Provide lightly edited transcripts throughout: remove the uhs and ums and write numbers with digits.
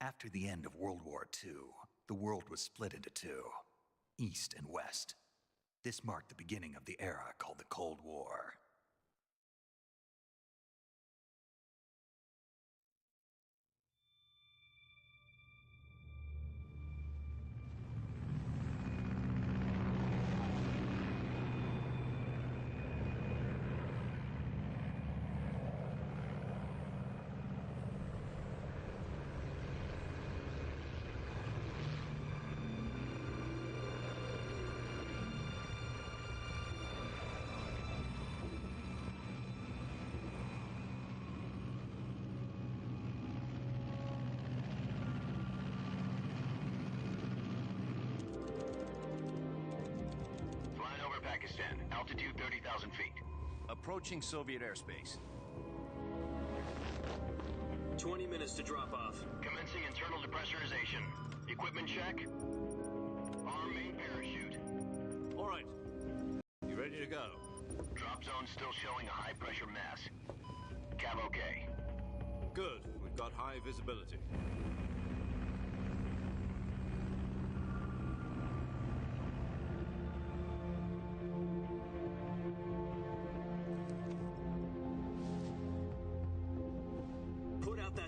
After the end of World War II, the world was split into two, East and West. This marked the beginning of the era called the Cold War. Altitude 30,000 feet. Approaching Soviet airspace. 20 minutes to drop off. Commencing internal depressurization. Equipment check. Arm main parachute. All right. You ready to go? Drop zone still showing a high pressure mass. Cav okay. Good. We've got high visibility.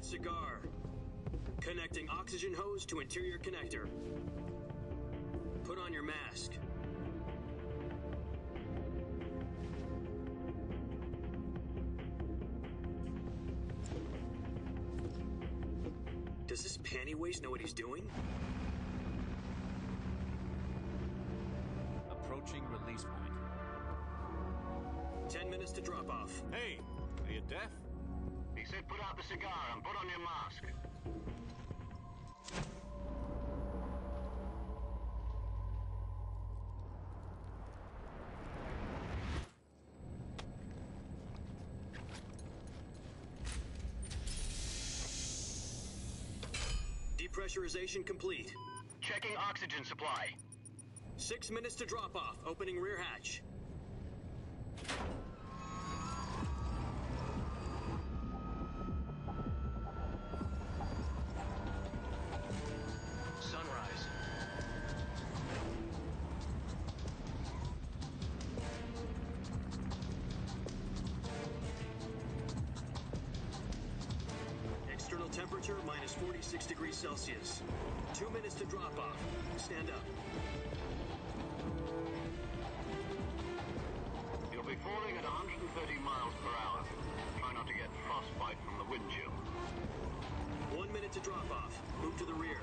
Cigar. Connecting oxygen hose to interior connector. Put on your mask. Does this pantywaist know what he's doing? Approaching release point. 10 minutes to drop off. Hey, are you deaf? He said put out the cigar and put on your mask. Depressurization complete. Checking oxygen supply. 6 minutes to drop off. Opening rear hatch. Sunrise. External temperature minus 46 degrees Celsius. 2 minutes to drop off. Stand up. You'll be falling at 130 miles per hour. Try not to get frostbite from the wind chill. 1 minute to drop off. Move to the rear.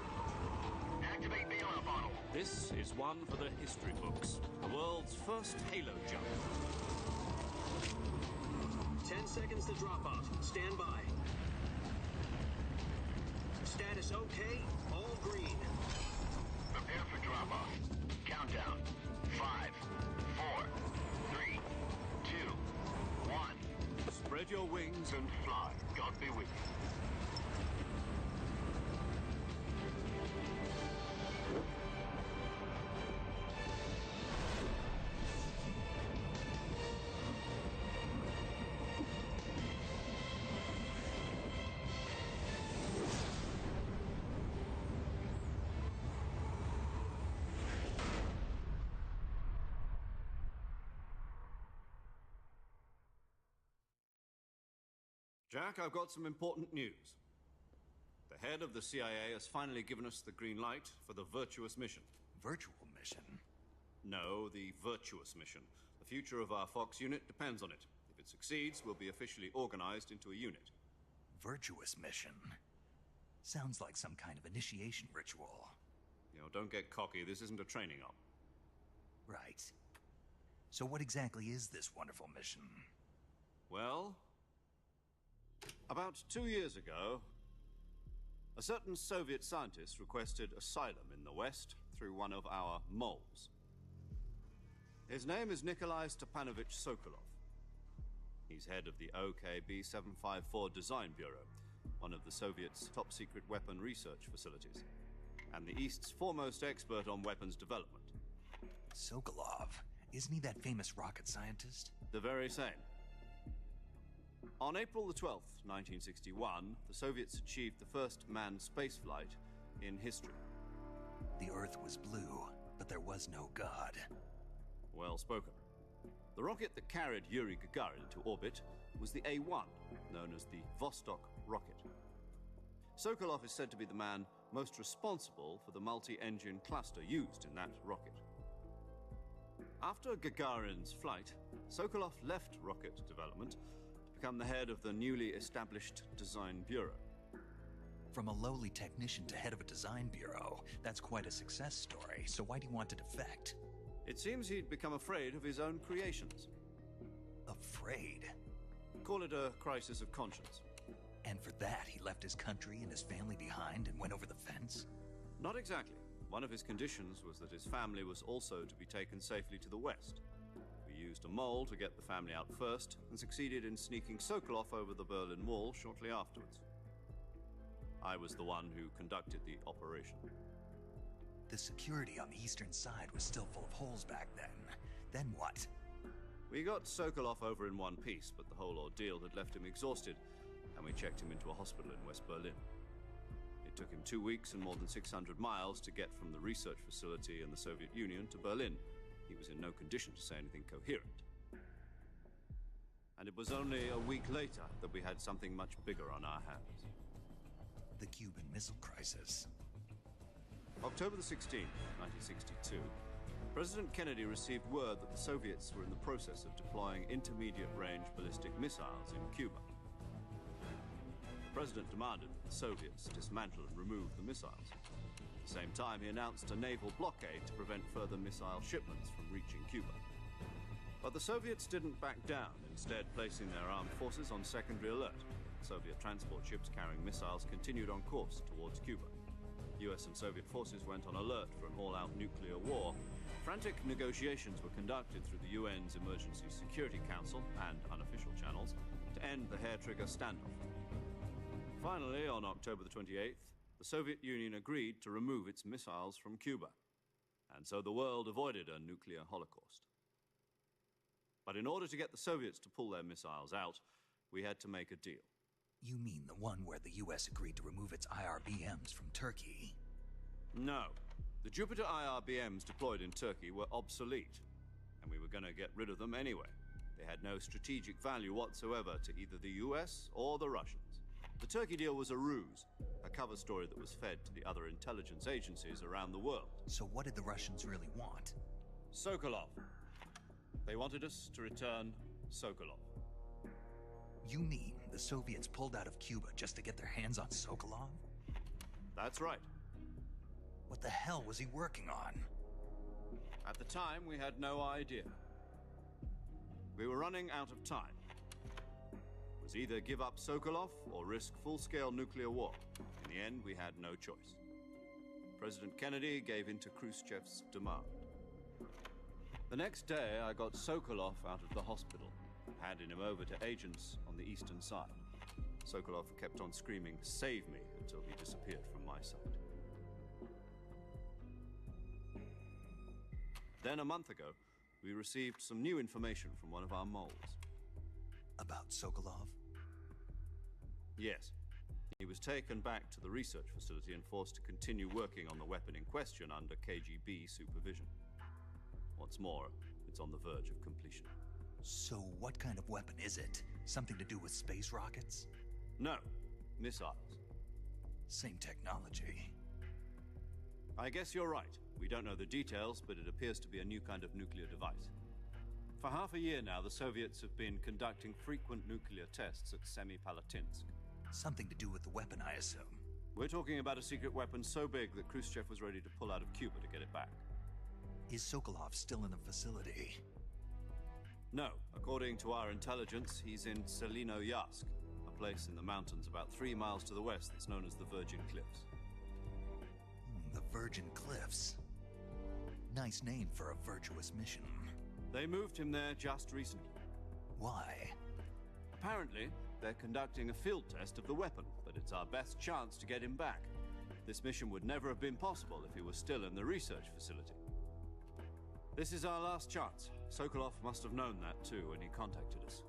Activate bailout bottle. This is one for the history books. The world's first halo jump. 10 seconds to drop off. Stand by. Status okay. All green. Prepare for drop off. Countdown. 5, 4, 3, 2, 1. Spread your wings And fly. God be with you. Jack, I've got some important news. The head of the CIA has finally given us the green light for the virtuous mission. Virtual mission? No, the virtuous mission. The future of our Fox unit depends on it. If it succeeds, we'll be officially organized into a unit. Virtuous mission? Sounds like some kind of initiation ritual. You know, don't get cocky. This isn't a training op. Right. So what exactly is this wonderful mission? Well, about 2 years ago, a certain Soviet scientist requested asylum in the West through one of our moles. His name is Nikolai Stepanovich Sokolov. He's head of the OKB-754 Design Bureau, one of the Soviets' top-secret weapon research facilities, and the East's foremost expert on weapons development. Sokolov? Isn't he that famous rocket scientist? The very same. On April the 12th, 1961, the Soviets achieved the first manned spaceflight in history. The Earth was blue, but there was no God. Well spoken. The rocket that carried Yuri Gagarin into orbit was the A-1, known as the Vostok rocket. Sokolov is said to be the man most responsible for the multi-engine cluster used in that rocket. After Gagarin's flight, Sokolov left rocket development to become the head of the newly established Design Bureau. From a lowly technician to head of a design bureau, that's quite a success story, so why do you want to defect? It seems he'd become afraid of his own creations. Afraid? Call it a crisis of conscience. And for that, he left his country and his family behind and went over the fence? Not exactly. One of his conditions was that his family was also to be taken safely to the west. We used a mole to get the family out first and succeeded in sneaking Sokolov over the Berlin Wall shortly afterwards. I was the one who conducted the operation. The security on the eastern side was still full of holes back then. Then what? We got Sokolov over in one piece, but the whole ordeal had left him exhausted, and we checked him into a hospital in West Berlin. It took him 2 weeks and more than 600 miles to get from the research facility in the Soviet Union to Berlin. He was in no condition to say anything coherent. And it was only a week later that we had something much bigger on our hands. The Cuban Missile Crisis. October the 16th, 1962, President Kennedy received word that the Soviets were in the process of deploying intermediate-range ballistic missiles in Cuba. The President demanded that the Soviets dismantle and remove the missiles. At the same time, he announced a naval blockade to prevent further missile shipments from reaching Cuba. But the Soviets didn't back down, instead placing their armed forces on secondary alert. Soviet transport ships carrying missiles continued on course towards Cuba. US and Soviet forces went on alert for an all-out nuclear war. Frantic negotiations were conducted through the UN's Emergency Security Council and unofficial channels to end the hair-trigger standoff. Finally, on October the 28th, the Soviet Union agreed to remove its missiles from Cuba, and so the world avoided a nuclear holocaust. But in order to get the Soviets to pull their missiles out, we had to make a deal. You mean the one where the US agreed to remove its IRBMs from Turkey? No. The Jupiter IRBMs deployed in Turkey were obsolete, and we were going to get rid of them anyway. They had no strategic value whatsoever to either the US or the Russians. The Turkey deal was a ruse, a cover story that was fed to the other intelligence agencies around the world. So what did the Russians really want? Sokolov. They wanted us to return Sokolov. You mean the Soviets pulled out of Cuba just to get their hands on Sokolov? That's right. What the hell was he working on? At the time, we had no idea. We were running out of time. It was either give up Sokolov or risk full-scale nuclear war. In the end, we had no choice. President Kennedy gave in to Khrushchev's demand. The next day, I got Sokolov out of the hospital, handing him over to agents on the eastern side. Sokolov kept on screaming, "Save me," until he disappeared from my sight. Then a month ago, we received some new information from one of our moles. About Sokolov? Yes. He was taken back to the research facility and forced to continue working on the weapon in question under KGB supervision. What's more, it's on the verge of completion. So what kind of weapon is it? Something to do with space rockets? No, missiles. Same technology. I guess you're right. We don't know the details, but it appears to be a new kind of nuclear device. For half a year now, the Soviets have been conducting frequent nuclear tests at Semipalatinsk. Something to do with the weapon, I assume. We're talking about a secret weapon so big that Khrushchev was ready to pull out of Cuba to get it back. Is Sokolov still in the facility? No. According to our intelligence, he's in Selinoyarsk, a place in the mountains about 3 miles to the west that's known as the Virgin Cliffs. The Virgin Cliffs. Nice name for a virtuous mission. They moved him there just recently. Why? Apparently, they're conducting a field test of the weapon, but it's our best chance to get him back. This mission would never have been possible if he was still in the research facility. This is our last chance. Sokolov must have known that too when he contacted us.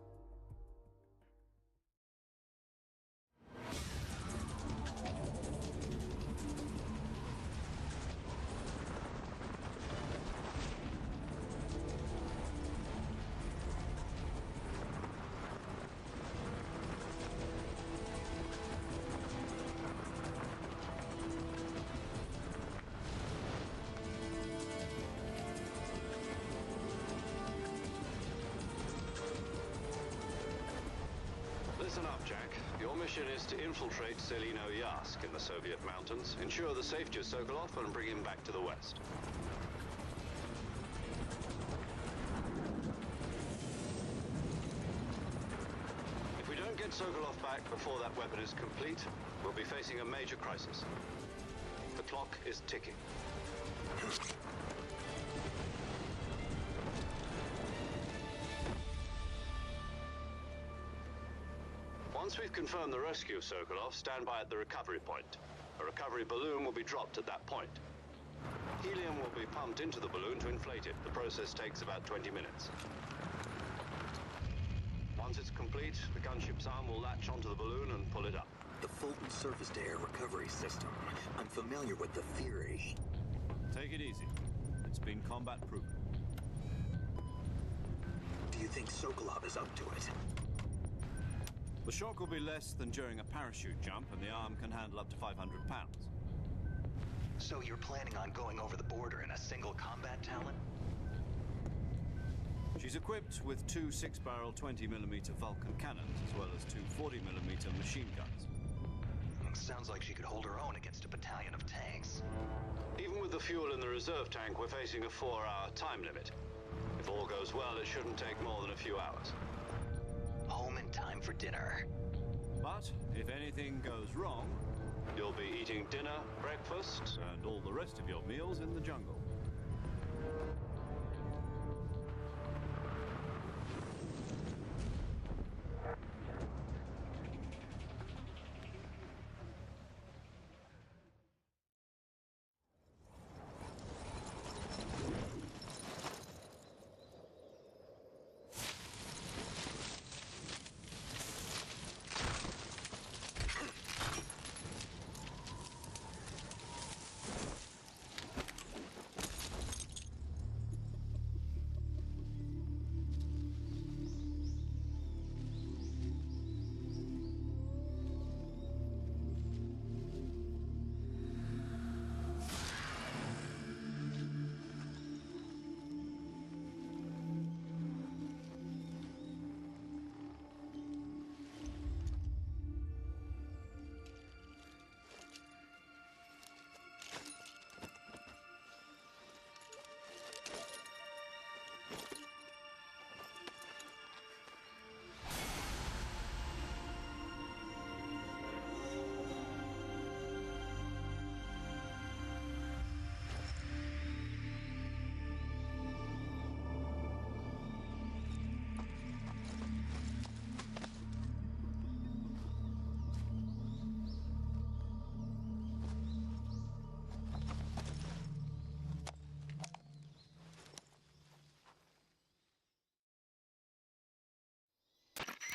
listen up, Jack. Your mission is to infiltrate Selino Yask in the Soviet mountains, ensure the safety of Sokolov, and bring him back to the West. If we don't get Sokolov back before that weapon is complete, we'll be facing a major crisis. The clock is ticking. Once we've confirmed the rescue of Sokolov, stand by at the recovery point. A recovery balloon will be dropped at that point. Helium will be pumped into the balloon to inflate it. The process takes about 20 minutes. Once it's complete, the gunship's arm will latch onto the balloon and pull it up. The Fulton surface-to-air recovery system. I'm familiar with the theory. Take it easy. It's been combat-proven. Do you think Sokolov is up to it? The shock will be less than during a parachute jump, and the arm can handle up to 500 pounds. So you're planning on going over the border in a single combat Talon? She's equipped with two 6-barrel 20mm Vulcan cannons, as well as two 40mm machine guns. Sounds like she could hold her own against a battalion of tanks. Even with the fuel in the reserve tank, we're facing a 4-hour time limit. If all goes well, it shouldn't take more than a few hours. Home in time for dinner. But if anything goes wrong, you'll be eating dinner, breakfast, and all the rest of your meals in the jungle.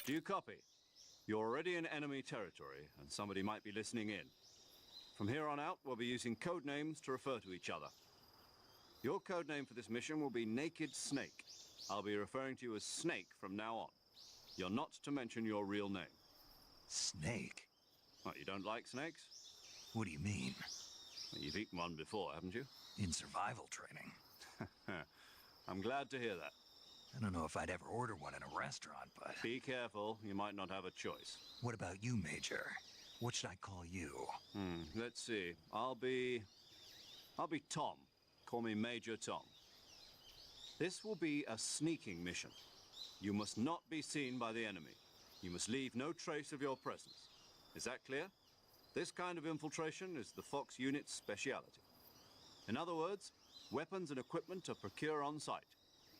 Do you copy? You're already in enemy territory, and somebody might be listening in. From here on out, we'll be using code names to refer to each other. Your code name for this mission will be Naked Snake. I'll be referring to you as Snake from now on. You're not to mention your real name. Snake? What, you don't like snakes? What do you mean? Well, you've eaten one before, haven't you? In survival training. I'm glad to hear that. I don't know if I'd ever order one in a restaurant, but... Be careful, you might not have a choice. What about you, Major? What should I call you? Let's see. I'll be Tom. Call me Major Tom. This will be a sneaking mission. You must not be seen by the enemy. You must leave no trace of your presence. Is that clear? This kind of infiltration is the Fox unit's speciality. In other words, weapons and equipment are procured on site.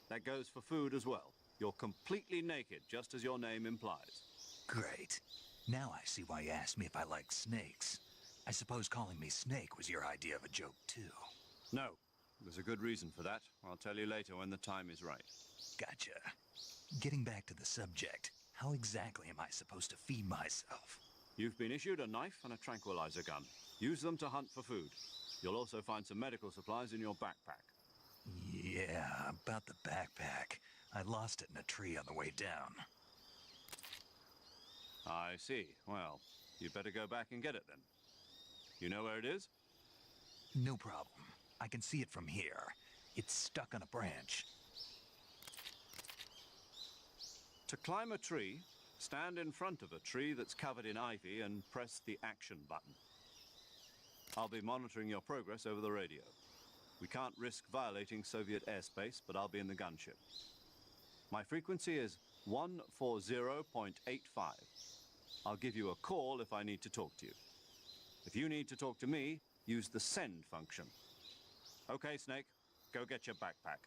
That goes for food as well. You're completely naked, just as your name implies. Great. Now I see why you asked me if I like snakes. I suppose calling me Snake was your idea of a joke, too. No. There's a good reason for that. I'll tell you later when the time is right. Gotcha. Getting back to the subject, how exactly am I supposed to feed myself? You've been issued a knife and a tranquilizer gun. Use them to hunt for food. You'll also find some medical supplies in your backpack. Yeah, about the backpack. I lost it in a tree on the way down. I see. Well, you'd better go back and get it then. You know where it is? No problem. I can see it from here. It's stuck on a branch. To climb a tree, Stand in front of a tree that's covered in ivy and press the action button. I'll be monitoring your progress over the radio. We can't risk violating Soviet airspace, but I'll be in the gunship. My frequency is 140.85. I'll give you a call if I need to talk to you. If you need to talk to me, use the send function. Okay, Snake, go get your backpack.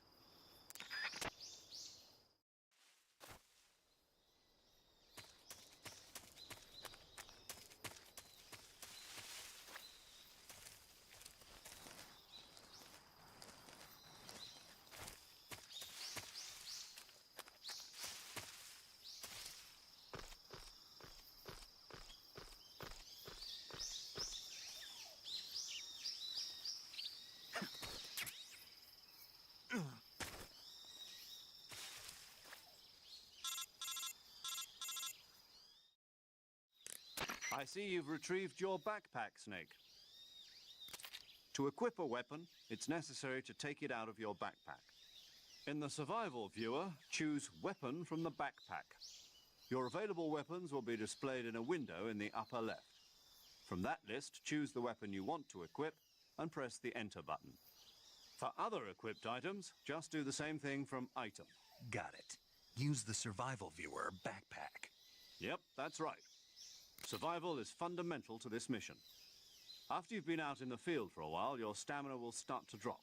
I see you've retrieved your backpack, Snake. To equip a weapon, it's necessary to take it out of your backpack. In the survival viewer, choose Weapon from the backpack. Your available weapons will be displayed in a window in the upper left. From that list, choose the weapon you want to equip and press the Enter button. For other equipped items, just do the same thing from Item. Got it. Use the survival viewer backpack. Yep, that's right. Survival is fundamental to this mission. After you've been out in the field for a while, your stamina will start to drop.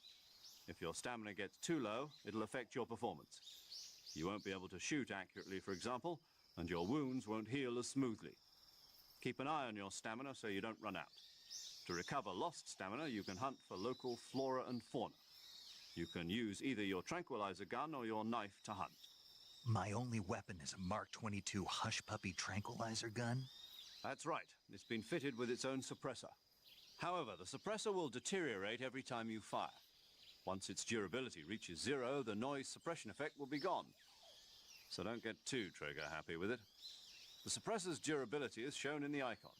If your stamina gets too low, it'll affect your performance. You won't be able to shoot accurately, for example, and your wounds won't heal as smoothly. Keep an eye on your stamina so you don't run out. To recover lost stamina, you can hunt for local flora and fauna. You can use either your tranquilizer gun or your knife to hunt. My only weapon is a Mark 22 Hush Puppy tranquilizer gun? That's right. It's been fitted with its own suppressor. However, the suppressor will deteriorate every time you fire. Once its durability reaches 0, the noise suppression effect will be gone. So don't get too trigger-happy with it. The suppressor's durability is shown in the icon.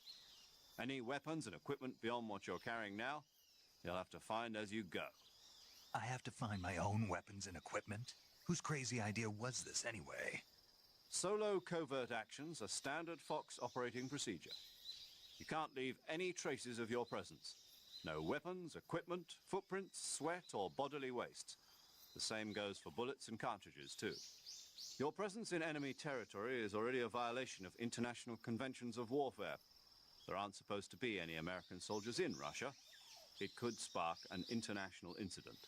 Any weapons and equipment beyond what you're carrying now, you'll have to find as you go. I have to find my own weapons and equipment? Whose crazy idea was this anyway? Solo covert actions are standard Fox operating procedure. You can't leave any traces of your presence. No weapons, equipment, footprints, sweat, or bodily waste. The same goes for bullets and cartridges, too. Your presence in enemy territory is already a violation of international conventions of warfare. There aren't supposed to be any American soldiers in Russia. It could spark an international incident.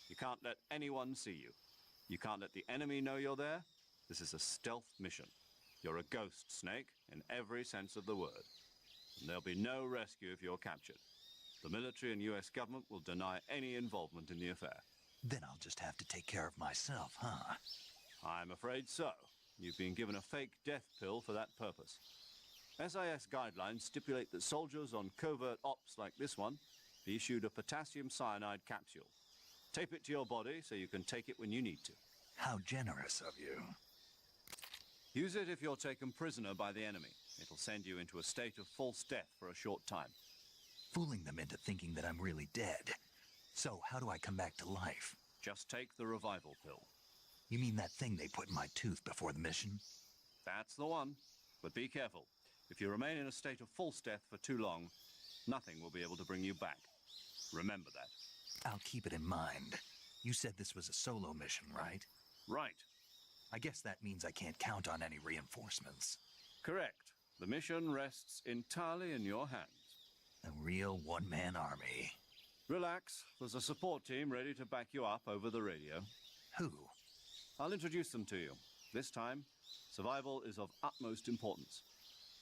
You can't let anyone see you. You can't let the enemy know you're there. This is a stealth mission. You're a ghost, Snake, in every sense of the word. And there'll be no rescue if you're captured. The military and US government will deny any involvement in the affair. Then I'll just have to take care of myself, huh? I'm afraid so. You've been given a fake death pill for that purpose. SIS guidelines stipulate that soldiers on covert ops like this one be issued a potassium cyanide capsule. Tape it to your body so you can take it when you need to. How generous of you. Use it if you're taken prisoner by the enemy. It'll send you into a state of false death for a short time. Fooling them into thinking that I'm really dead. So how do I come back to life? Just take the revival pill. You mean that thing they put in my tooth before the mission? That's the one. But be careful. If you remain in a state of false death for too long, nothing will be able to bring you back. Remember that. I'll keep it in mind. You said this was a solo mission, right? Right. I guess that means I can't count on any reinforcements. Correct. The mission rests entirely in your hands. A real one-man army. Relax. There's a support team ready to back you up over the radio. Who? I'll introduce them to you. This time, survival is of utmost importance.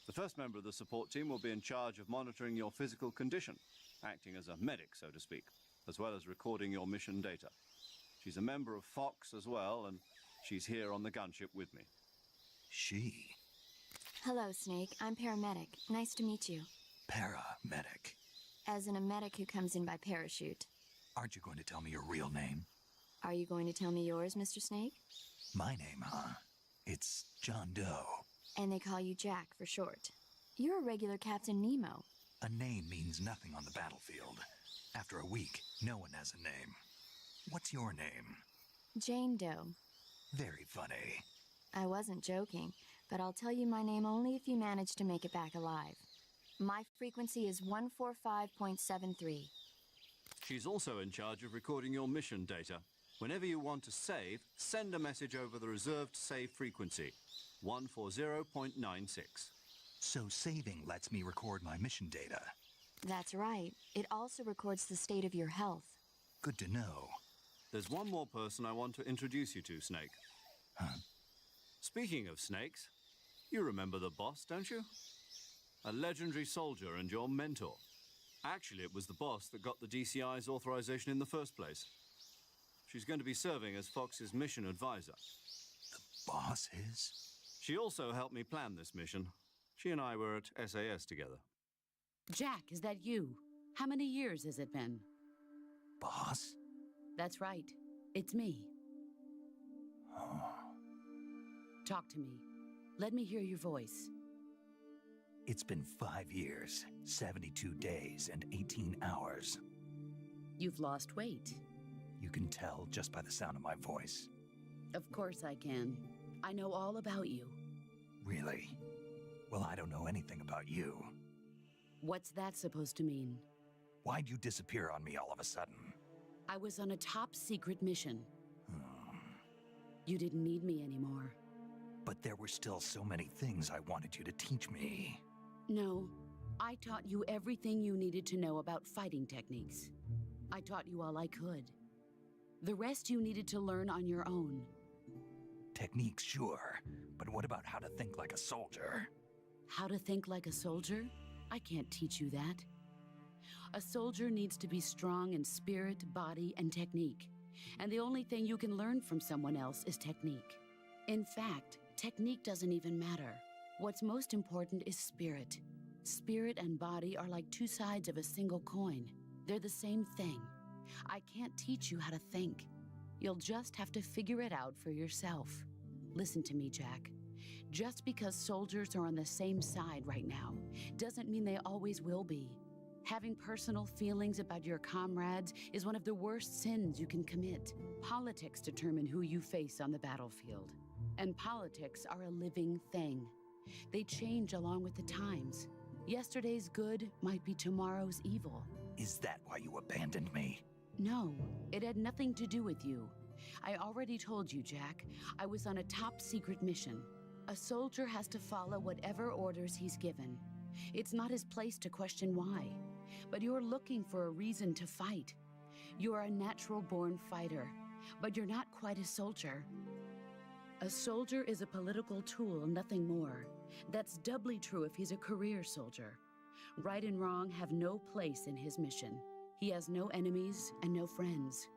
The first member of the support team will be in charge of monitoring your physical condition, acting as a medic, so to speak, as well as recording your mission data. She's a member of Fox as well, and she's here on the gunship with me. She? Hello, Snake. I'm paramedic. Nice to meet you. Paramedic. As in a medic who comes in by parachute. Aren't you going to tell me your real name? Are you going to tell me yours, Mr. Snake? My name, huh? It's John Doe. And they call you Jack for short. You're a regular Captain Nemo. A name means nothing on the battlefield. After a week, no one has a name. What's your name? Jane Doe. Very funny. I wasn't joking. but I'll tell you my name only if you manage to make it back alive. My frequency is 145.73. She's also in charge of recording your mission data. Whenever you want to save, send a message over the reserved save frequency, 140.96. So saving lets me record my mission data. That's right. It also records the state of your health. Good to know. There's one more person I want to introduce you to, Snake. Huh? Speaking of snakes, you remember the boss, don't you? A legendary soldier and your mentor. Actually, it was the boss that got the DCI's authorization in the first place. She's going to be serving as Fox's mission advisor. The boss is? She also helped me plan this mission. She and I were at SAS together. Jack, is that you? How many years has it been? Boss? That's right. It's me. Oh. Talk to me. Let me hear your voice. It's been 5 years, 72 days, and 18 hours. You've lost weight. You can tell just by the sound of my voice. Of course I can. I know all about you. Really? Well, I don't know anything about you. What's that supposed to mean? Why'd you disappear on me all of a sudden? I was on a top secret mission. Hmm. You didn't need me anymore. But there were still so many things I wanted you to teach me. No, I taught you everything you needed to know about fighting techniques. I taught you all I could. The rest you needed to learn on your own. Techniques, sure. But what about how to think like a soldier? How to think like a soldier? I can't teach you that. A soldier needs to be strong in spirit, body, and technique. And the only thing you can learn from someone else is technique. In fact, technique doesn't even matter. What's most important is spirit. Spirit and body are like two sides of a single coin. They're the same thing. I can't teach you how to think. You'll just have to figure it out for yourself. Listen to me, Jack. Just because soldiers are on the same side right now doesn't mean they always will be. Having personal feelings about your comrades is one of the worst sins you can commit. Politics determine who you face on the battlefield. And politics are a living thing. They change along with the times. Yesterday's good might be tomorrow's evil. Is that why you abandoned me? No, it had nothing to do with you. I already told you, Jack. I was on a top secret mission. A soldier has to follow whatever orders he's given. It's not his place to question why. But you're looking for a reason to fight. You're a natural-born fighter, but you're not quite a soldier. A soldier is a political tool, nothing more. That's doubly true if he's a career soldier. Right and wrong have no place in his mission. He has no enemies and no friends.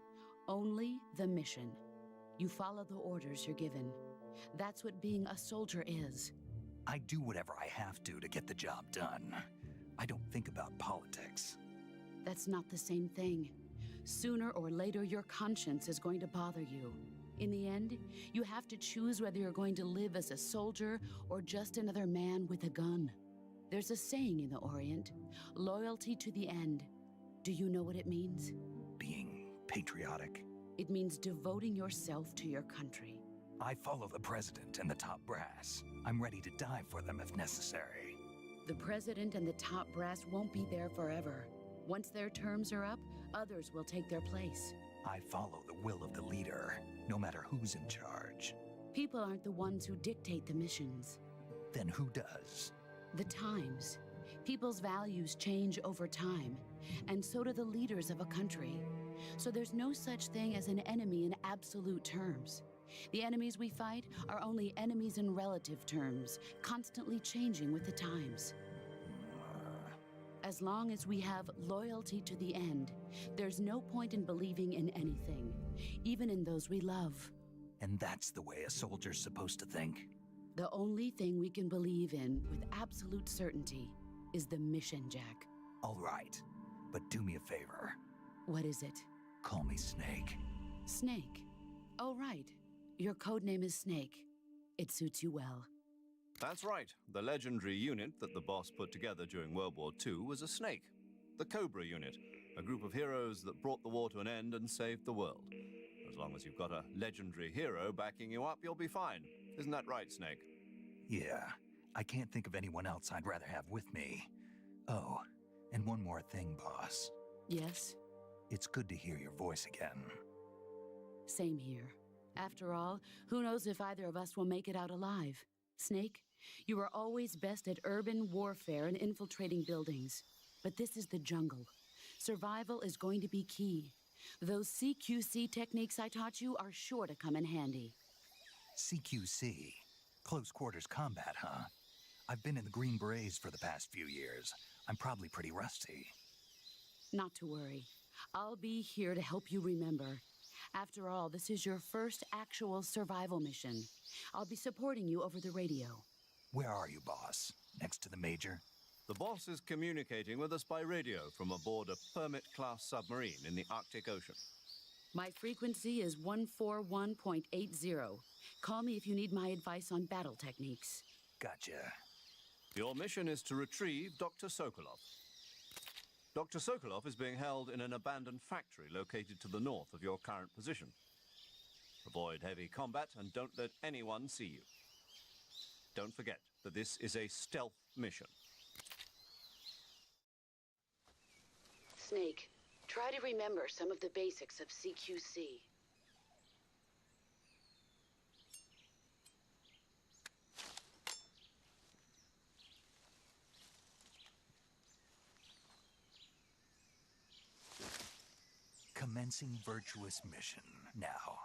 Only the mission. You follow the orders you're given. That's what being a soldier is. I do whatever I have to get the job done. I don't think about politics. That's not the same thing. Sooner or later, your conscience is going to bother you. In the end, you have to choose whether you're going to live as a soldier or just another man with a gun. There's a saying in the Orient, loyalty to the end. Do you know what it means? Being patriotic. It means devoting yourself to your country. I follow the president and the top brass. I'm ready to die for them if necessary. The president and the top brass won't be there forever. Once their terms are up, others will take their place. I follow the will of the leader, no matter who's in charge. People aren't the ones who dictate the missions. Then who does? The times. People's values change over time, and so do the leaders of a country. So there's no such thing as an enemy in absolute terms. The enemies we fight are only enemies in relative terms, constantly changing with the times. As long as we have loyalty to the end, there's no point in believing in anything, even in those we love. And that's the way a soldier's supposed to think? The only thing we can believe in with absolute certainty is the mission, Jack. All right, but do me a favor. What is it? Call me Snake. Snake? Oh, right. Your code name is Snake. It suits you well. That's right. The legendary unit that the boss put together during World War II was a snake. The Cobra unit, a group of heroes that brought the war to an end and saved the world. As long as you've got a legendary hero backing you up, you'll be fine. Isn't that right, Snake? Yeah, I can't think of anyone else I'd rather have with me. Oh, and one more thing, boss. Yes? It's good to hear your voice again. Same here. After all, who knows if either of us will make it out alive? Snake, you are always best at urban warfare and infiltrating buildings. But this is the jungle. Survival is going to be key. Those CQC techniques I taught you are sure to come in handy. CQC? Close quarters combat, huh? I've been in the Green Berets for the past few years. I'm probably pretty rusty. Not to worry. I'll be here to help you remember. After all, this is your first actual survival mission. I'll be supporting you over the radio. Where are you, boss? Next to the Major? The boss is communicating with us by radio from aboard a Permit-class submarine in the Arctic Ocean. My frequency is 141.80. Call me if you need my advice on battle techniques. Gotcha. Your mission is to retrieve Dr. Sokolov. Dr. Sokolov is being held in an abandoned factory located to the north of your current position. Avoid heavy combat and don't let anyone see you. Don't forget that this is a stealth mission. Snake, try to remember some of the basics of CQC. Commencing virtuous mission now.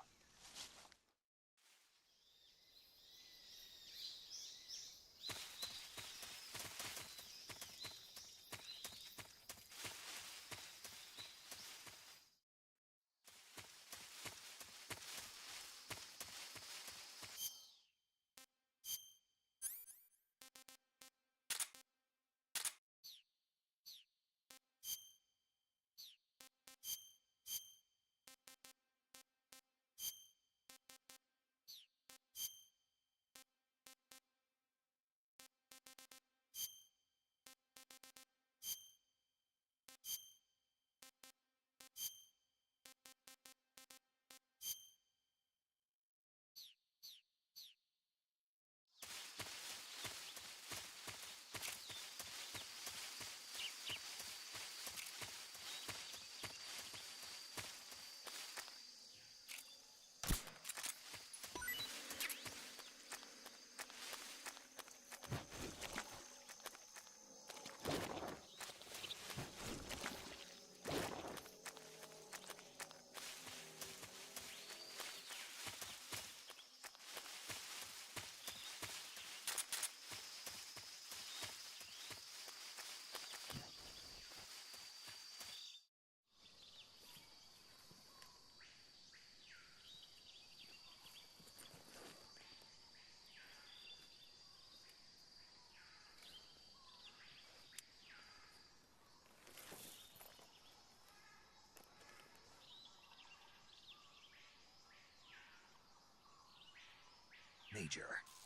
Major,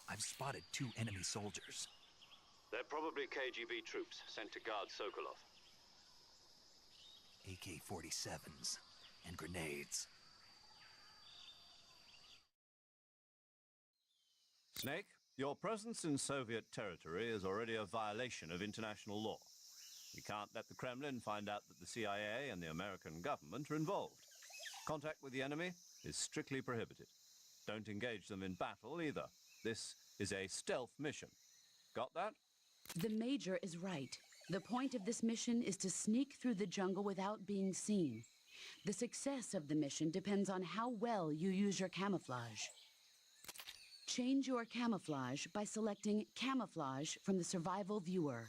I've spotted 2 enemy soldiers. They're probably KGB troops sent to guard Sokolov. AK-47s and grenades. Snake, your presence in Soviet territory is already a violation of international law. We can't let the Kremlin find out that the CIA and the American government are involved. Contact with the enemy is strictly prohibited. Don't engage them in battle either. This is a stealth mission. Got that? The Major is right. The point of this mission is to sneak through the jungle without being seen. The success of the mission depends on how well you use your camouflage. Change your camouflage by selecting Camouflage from the Survival Viewer.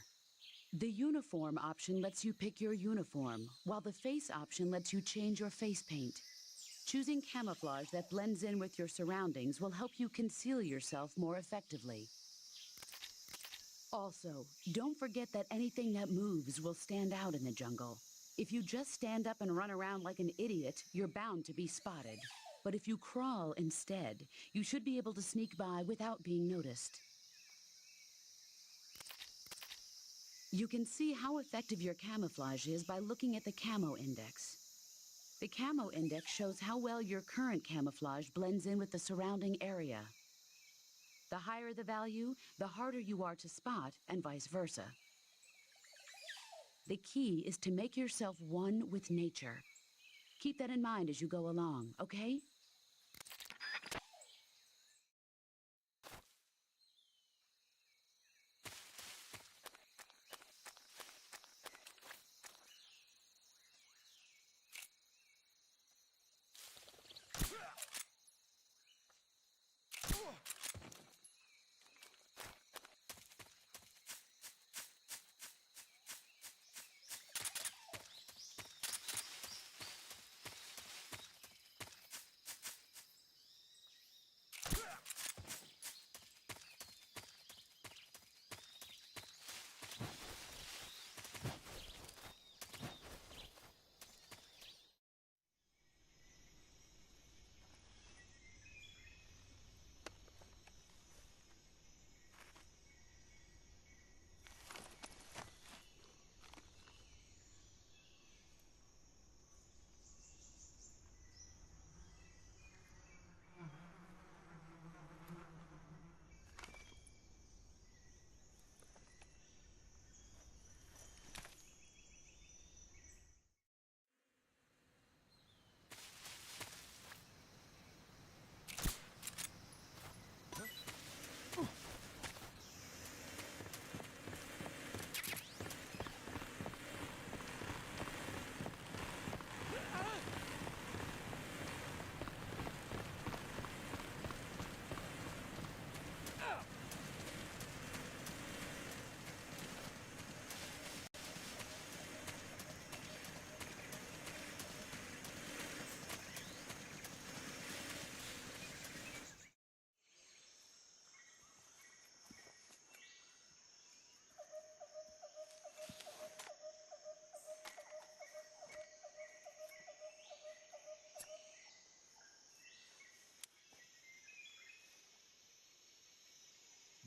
The Uniform option lets you pick your uniform, while the Face option lets you change your face paint. Choosing camouflage that blends in with your surroundings will help you conceal yourself more effectively. Also, don't forget that anything that moves will stand out in the jungle. If you just stand up and run around like an idiot, you're bound to be spotted. But if you crawl instead, you should be able to sneak by without being noticed. You can see how effective your camouflage is by looking at the Camo Index. The Camo Index shows how well your current camouflage blends in with the surrounding area. The higher the value, the harder you are to spot, and vice versa. The key is to make yourself one with nature. Keep that in mind as you go along, okay?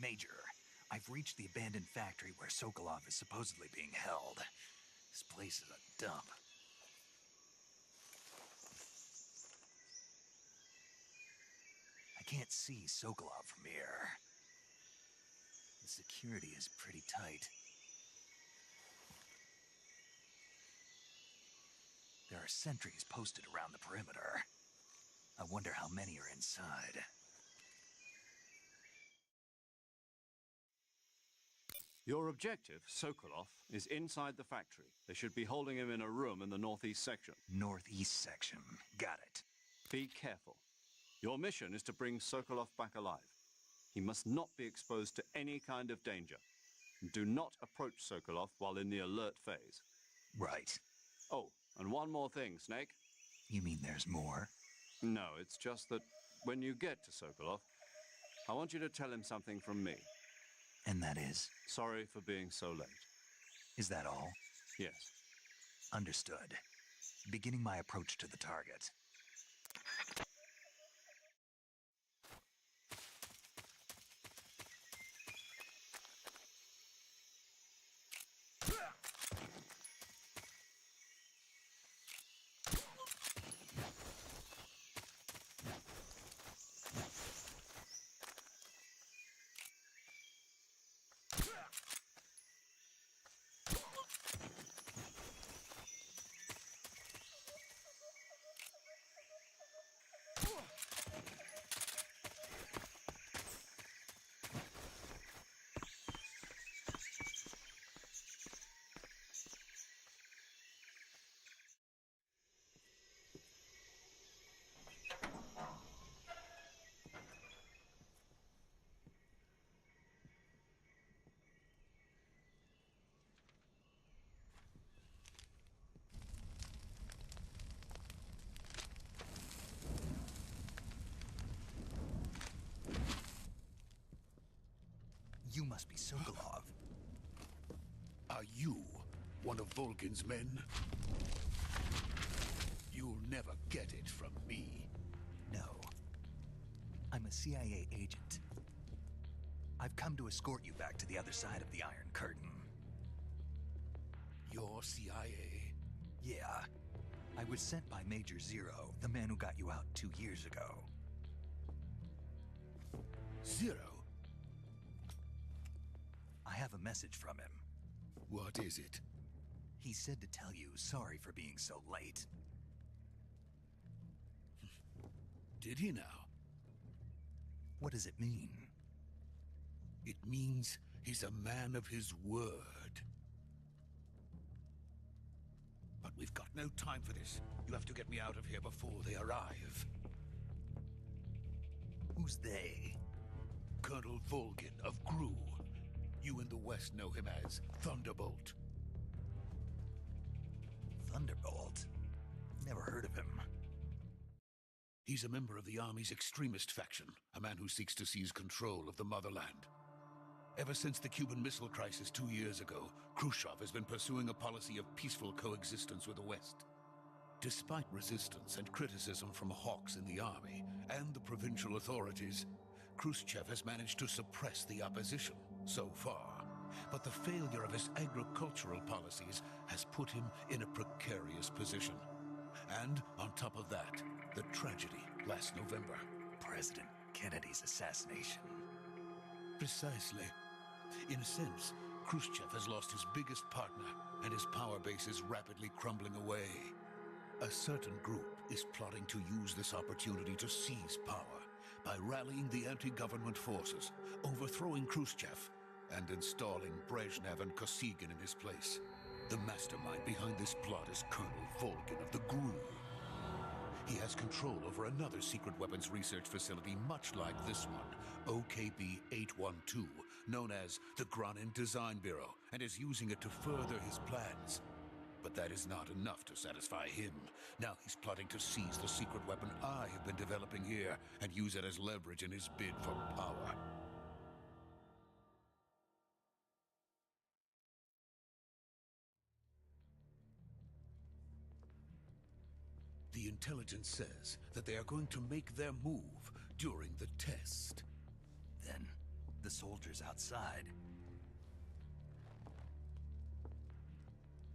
Major, I've reached the abandoned factory where Sokolov is supposedly being held. This place is a dump. I can't see Sokolov from here. The security is pretty tight. There are sentries posted around the perimeter. I wonder how many are inside. Your objective, Sokolov, is inside the factory. They should be holding him in a room in the northeast section. Northeast section. Got it. Be careful. Your mission is to bring Sokolov back alive. He must not be exposed to any kind of danger. Do not approach Sokolov while in the alert phase. Right. Oh, and one more thing, Snake. You mean there's more? No, it's just that when you get to Sokolov, I want you to tell him something from me. And that is? Sorry for being so late. Is that all? Yes. Understood. Beginning my approach to the target. You must be Sokolov. Are you one of Volkin's men? You'll never get it from me. No. I'm a CIA agent. I've come to escort you back to the other side of the Iron Curtain. You're CIA? Yeah. I was sent by Major Zero, the man who got you out 2 years ago. Zero? have a message from him. What is it? He said to tell you sorry for being so late. Did he now? What does it mean? It means he's a man of his word. But we've got no time for this. You have to get me out of here before they arrive. Who's they? Colonel Volgin of Gru. You in the West know him as Thunderbolt. Thunderbolt? Never heard of him. He's a member of the Army's extremist faction, a man who seeks to seize control of the motherland. Ever since the Cuban Missile Crisis 2 years ago, Khrushchev has been pursuing a policy of peaceful coexistence with the West. Despite resistance and criticism from hawks in the army and the provincial authorities, Khrushchev has managed to suppress the opposition so far. But the failure of his agricultural policies has put him in a precarious position. And on top of that, the tragedy last November. President Kennedy's assassination. Precisely. In a sense, Khrushchev has lost his biggest partner, and his power base is rapidly crumbling away. A certain group is plotting to use this opportunity to seize power by rallying the anti-government forces, overthrowing Khrushchev, and installing Brezhnev and Kosygin in his place. The mastermind behind this plot is Colonel Volgin of the GRU. He has control over another secret weapons research facility much like this one, OKB-812, known as the Granin Design Bureau, and is using it to further his plans. But that is not enough to satisfy him. Now he's plotting to seize the secret weapon I have been developing here and use it as leverage in his bid for power. The intelligence says that they are going to make their move during the test. Then, the soldiers outside.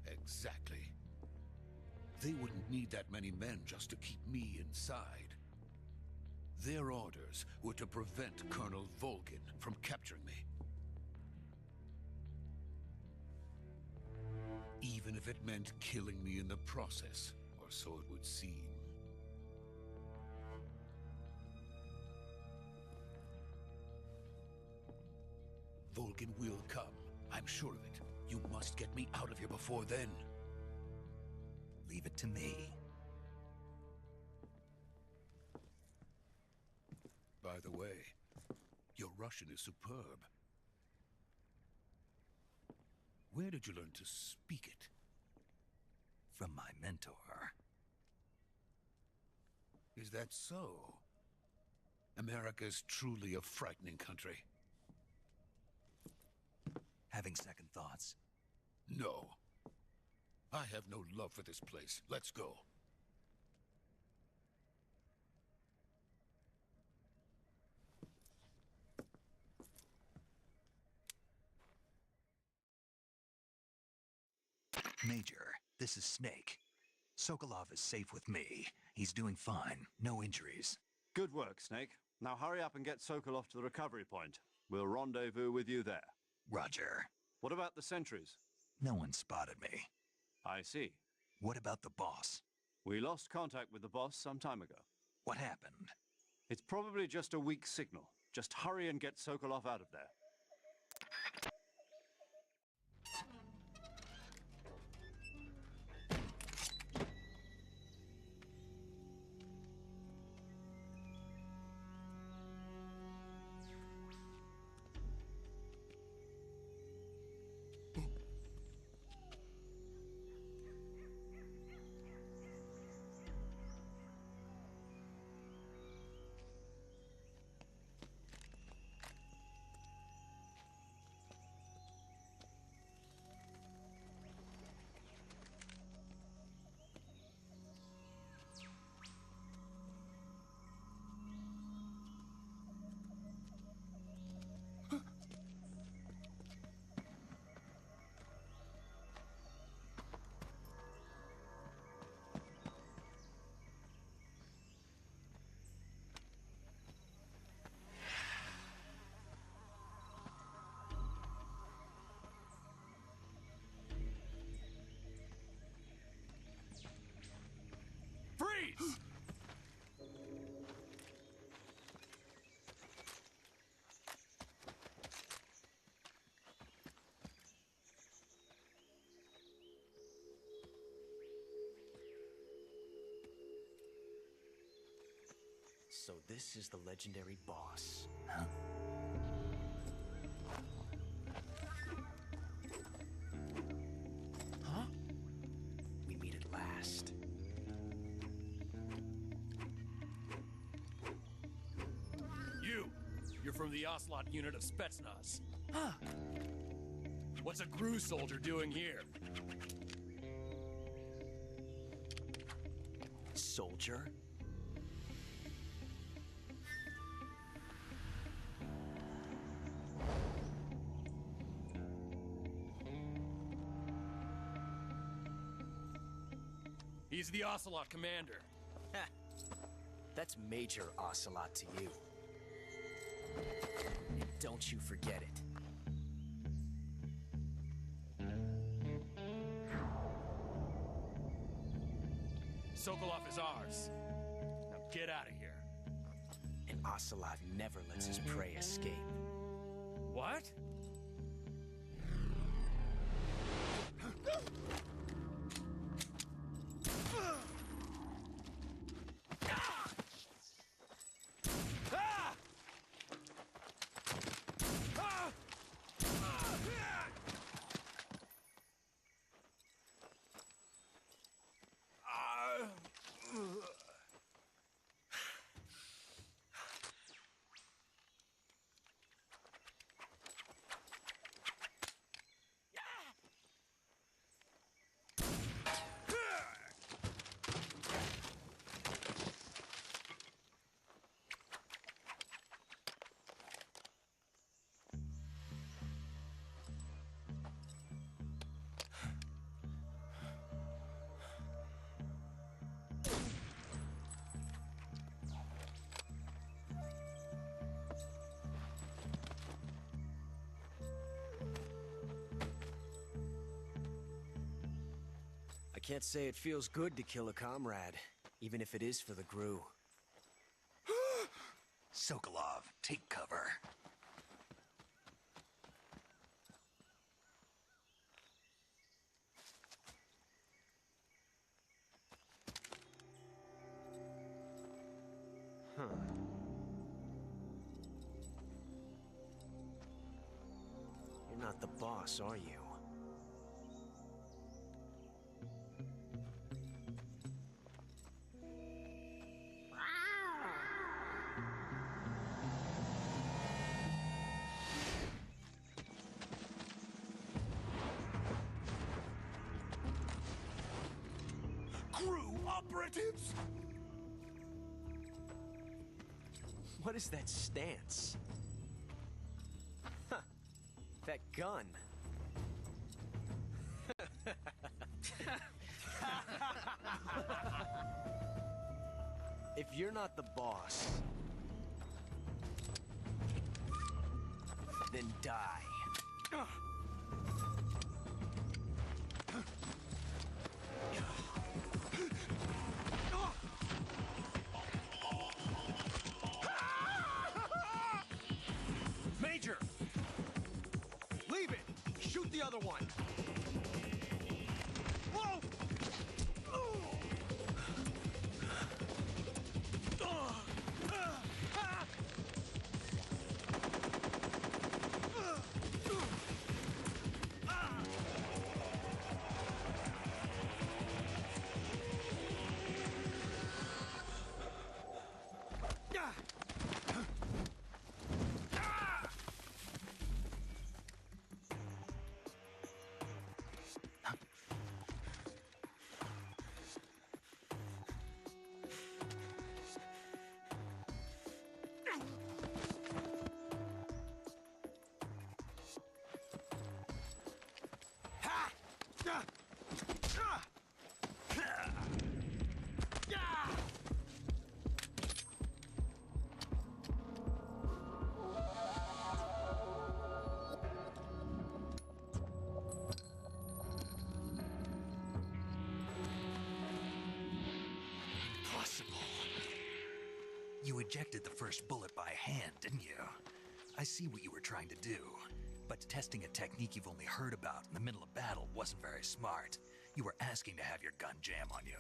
Exactly. They wouldn't need that many men just to keep me inside. Their orders were to prevent Colonel Volgin from capturing me. Even if it meant killing me in the process, or so it would seem. Volgin will come. I'm sure of it. You must get me out of here before then. Leave it to me. By the way, your Russian is superb. Where did you learn to speak it? From my mentor. Is that so? America's truly a frightening country. Having second thoughts? No. I have no love for this place. Let's go. Major, this is Snake. Sokolov is safe with me. He's doing fine. No injuries. Good work, Snake. Now hurry up and get Sokolov to the recovery point. We'll rendezvous with you there. Roger. What about the sentries? No one spotted me. I see. What about the boss? We lost contact with the boss some time ago. What happened? It's probably just a weak signal. Just hurry and get Sokolov out of there. is. So this is the legendary boss. Huh? Huh? We meet at last. You're from the Ocelot unit of Spetsnaz. Huh. What's a Gru soldier doing here? Soldier? He's the Ocelot commander. That's Major Ocelot to you. And don't you forget it. Sokolov is ours. Now get out of here. And Ocelot never lets his prey escape. What? I can't say it feels good to kill a comrade, even if it is for the Gru. Sokolov, take cover. Huh. You're not the boss, are you? Crew operatives! What is that stance? Huh. That gun. If you're not the boss, then die. Major! Leave it! Shoot the other one! Whoa! You ejected the first bullet by hand, didn't you? I see what you were trying to do, but testing a technique you've only heard about in the middle of battle wasn't very smart. You were asking to have your gun jam on you.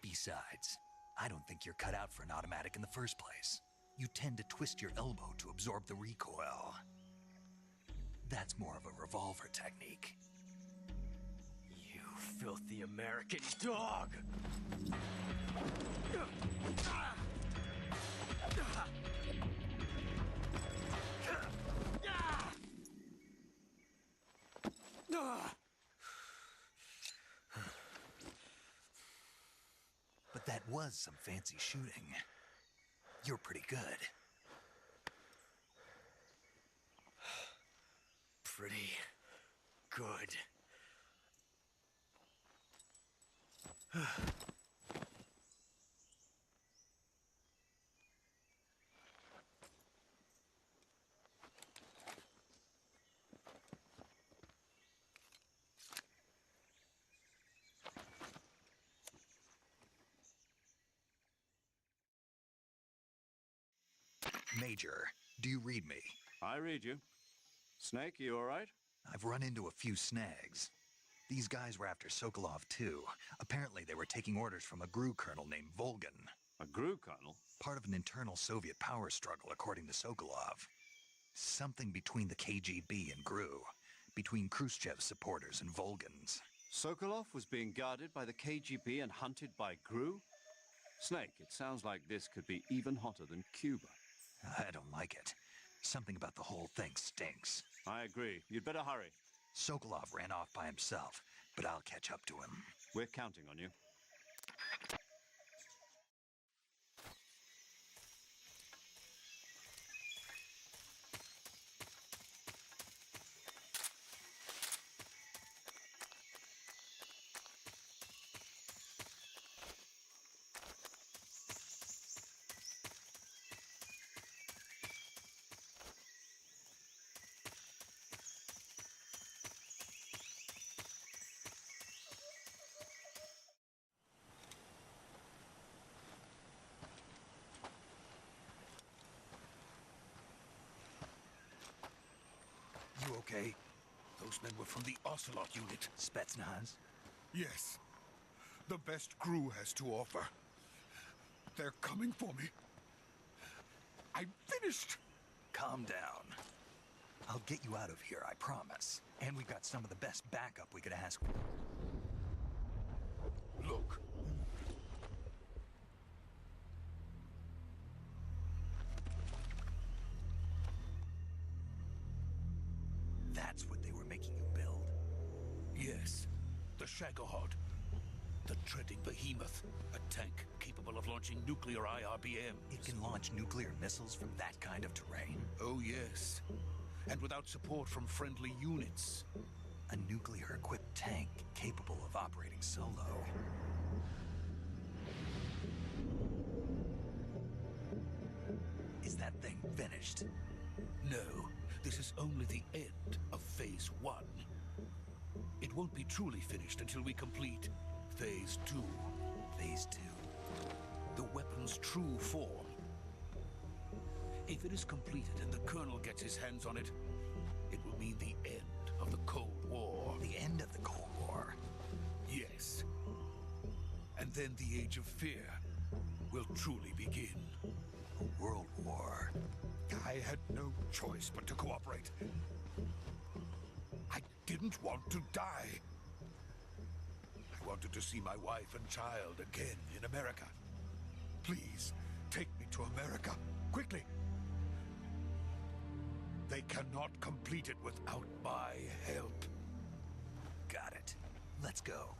Besides, I don't think you're cut out for an automatic in the first place. You tend to twist your elbow to absorb the recoil. That's more of a revolver technique. You filthy American dog! But that was some fancy shooting. You're pretty good. Pretty good. Major, do you read me? I read you. Snake, you all right? I've run into a few snags. These guys were after Sokolov too. Apparently they were taking orders from a GRU colonel named Volgan. A GRU colonel? Part of an internal Soviet power struggle, according to Sokolov. Something between the KGB and GRU. Between Khrushchev's supporters and Volgan's. Sokolov was being guarded by the KGB and hunted by GRU? Snake, it sounds like this could be even hotter than Cuba. I don't like it. Something about the whole thing stinks. I agree. You'd better hurry. Sokolov ran off by himself, but I'll catch up to him. We're counting on you. You okay? Those men were from the Ocelot unit. Spetsnaz? Yes. The best GRU has to offer. They're coming for me. I'm finished. Calm down. I'll get you out of here, I promise. And we've got some of the best backup we could ask for. Look. That's what they were making you build? Yes. The Shagohod. The treading behemoth. A tank capable of launching nuclear IRBMs. It can launch nuclear missiles from that kind of terrain? Oh, yes. And without support from friendly units. A nuclear-equipped tank capable of operating solo. Is that thing finished? No, this is only the end of Phase 1. It won't be truly finished until we complete Phase 2. Phase 2? The weapon's true form. If it is completed and the Colonel gets his hands on it, it will mean the end of the Cold War. The end of the Cold War? Yes. And then the Age of Fear will truly begin. A world war. I had no choice but to cooperate. I didn't want to die. I wanted to see my wife and child again in America. Please, take me to America, quickly. They cannot complete it without my help. Got it. Let's go.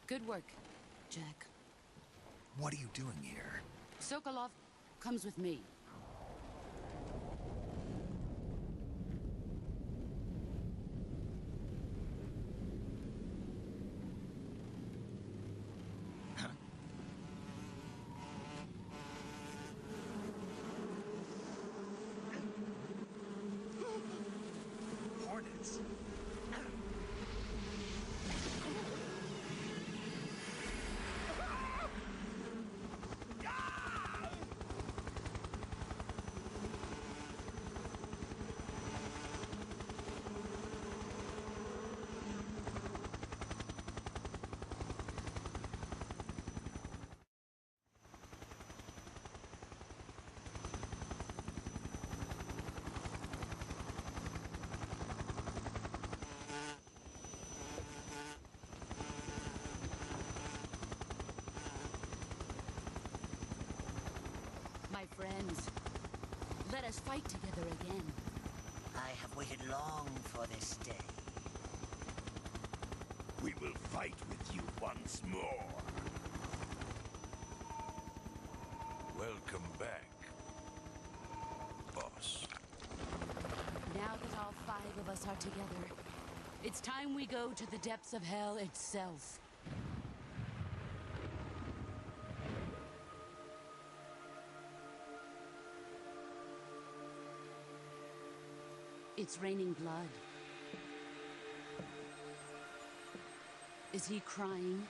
Good work, Jack. What are you doing here? Sokolov comes with me. Hornets. My friends, let us fight together again. I have waited long for this day. We will fight with you once more. Welcome back, boss. Now that all 5 of us are together, it's time we go to the depths of hell itself. It's raining blood. Is he crying?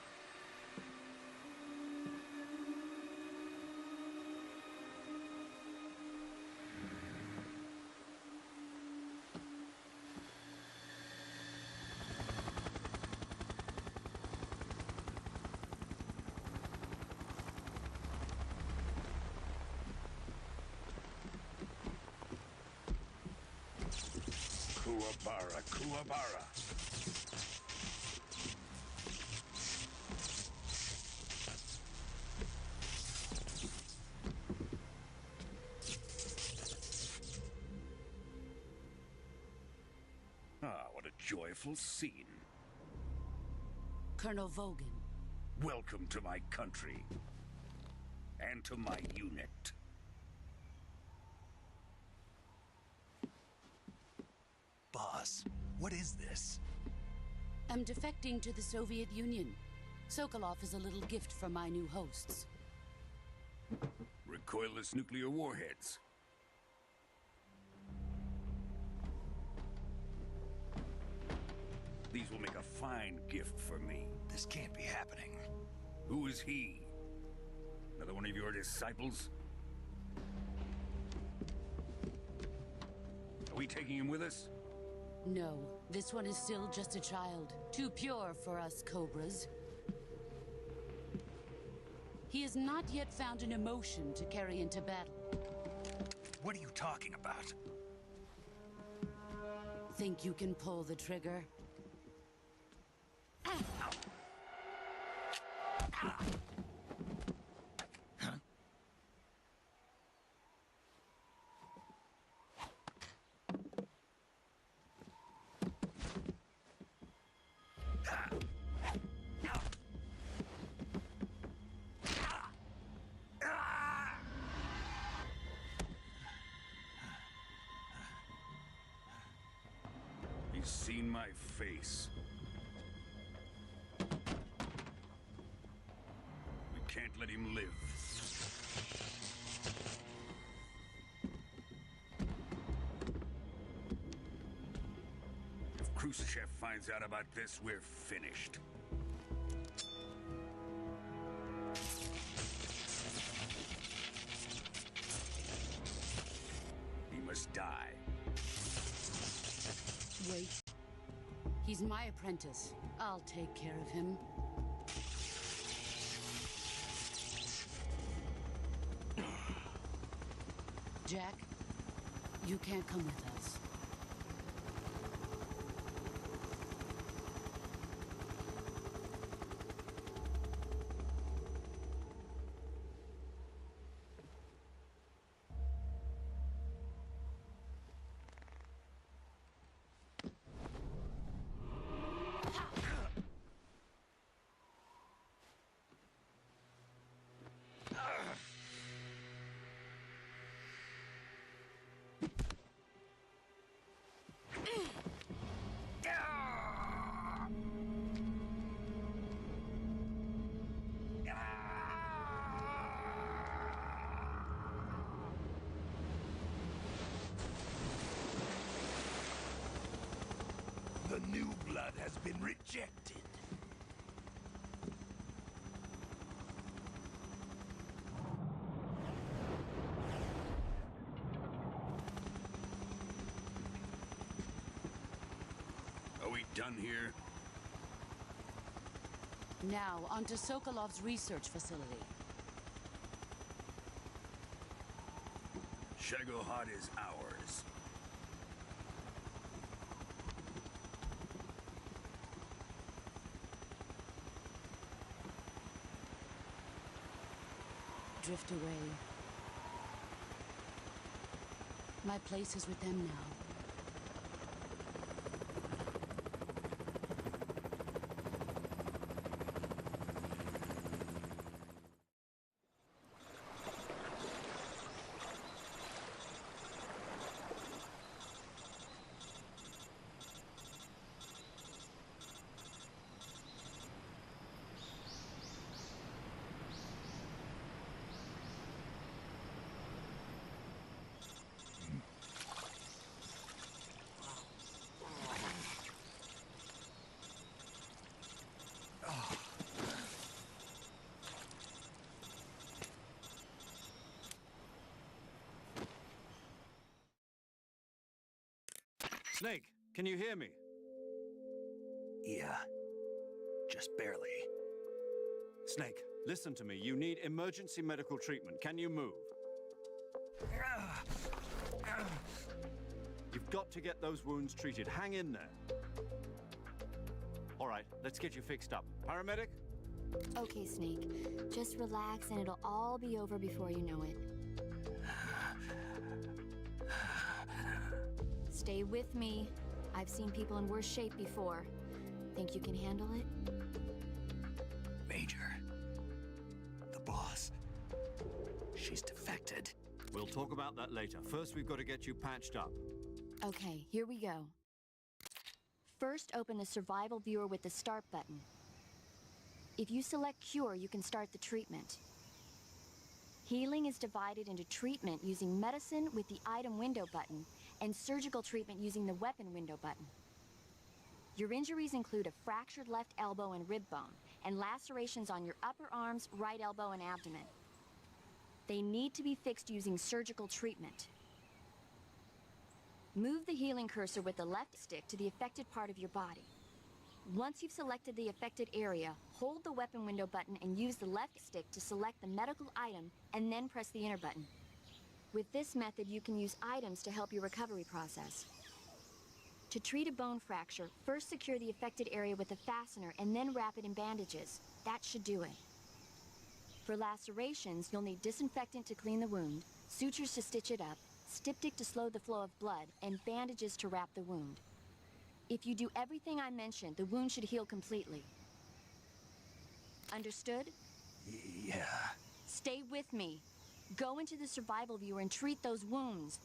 Kuwabara, Kuwabara. Ah, what a joyful scene. Colonel Vogan. Welcome to my country. And to my unit. Boss, what is this? I'm defecting to the Soviet Union. Sokolov is a little gift from my new hosts. Recoilless nuclear warheads. These will make a fine gift for me. This can't be happening. Who is he? Another one of your disciples? Are we taking him with us? No, this one is still just a child. Too pure for us Cobras. He has not yet found an emotion to carry into battle. What are you talking about? Think you can pull the trigger? He's seen my face. We can't let him live. If Khrushchev finds out about this, we're finished. He must die. Wait. He's my apprentice. I'll take care of him. Jack, you can't come with us. rejected. Are we done here? Now, on to Sokolov's research facility. Shagohod is ours. Drift away. My place is with them now. Snake, can you hear me? Yeah. Just barely. Snake, listen to me. You need emergency medical treatment. Can you move? You've got to get those wounds treated. Hang in there. All right, let's get you fixed up. Paramedic? Okay, Snake. Just relax and it'll all be over before you know it. Stay with me. I've seen people in worse shape before. Think you can handle it? Major. The boss. She's defected. We'll talk about that later. First, we've got to get you patched up. Okay, here we go. First, open the survival viewer with the start button. If you select cure, you can start the treatment. Healing is divided into treatment using medicine with the item window button and surgical treatment using the weapon window button. Your injuries include a fractured left elbow and rib bone, and lacerations on your upper arms, right elbow, and abdomen. They need to be fixed using surgical treatment. Move the healing cursor with the left stick to the affected part of your body. Once you've selected the affected area, hold the weapon window button and use the left stick to select the medical item, and then press the enter button. With this method, you can use items to help your recovery process. To treat a bone fracture, first secure the affected area with a fastener and then wrap it in bandages. That should do it. For lacerations, you'll need disinfectant to clean the wound, sutures to stitch it up, styptic to slow the flow of blood, and bandages to wrap the wound. If you do everything I mentioned, the wound should heal completely. Understood? Yeah. Stay with me. Go into the survival viewer and treat those wounds.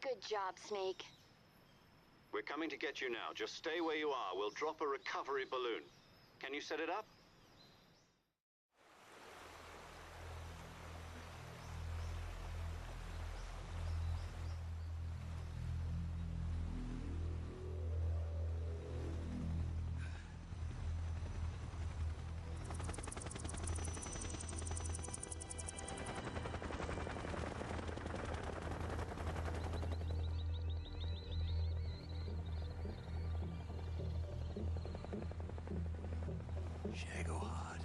Good job, Snake. We're coming to get you now. Just stay where you are. We'll drop a recovery balloon. Can you set it up? Shagohod.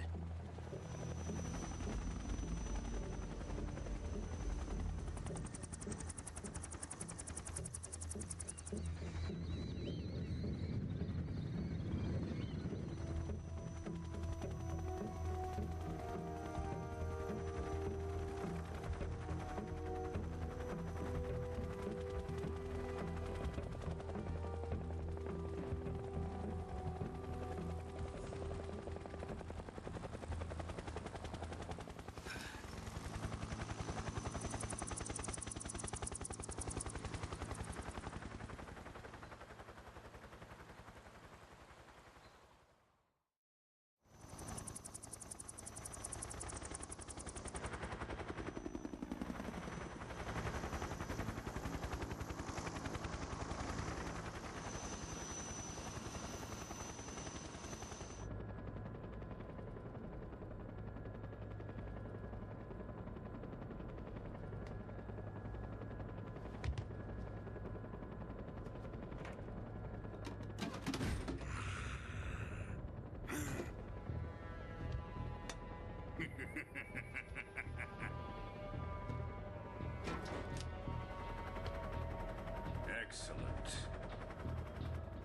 Excellent.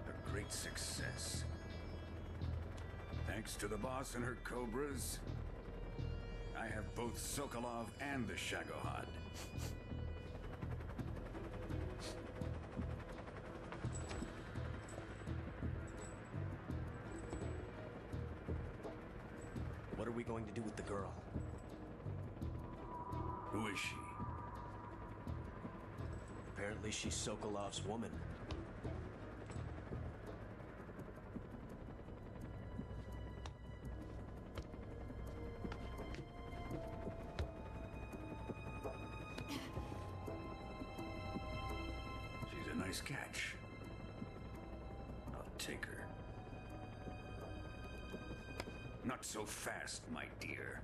A great success. Thanks to the boss and her cobras, I have both Sokolov and the Shagohod. What are we going to do with the girl? Who is she? Apparently she's Sokolov's woman. She's a nice catch. I'll take her. Not so fast, my dear.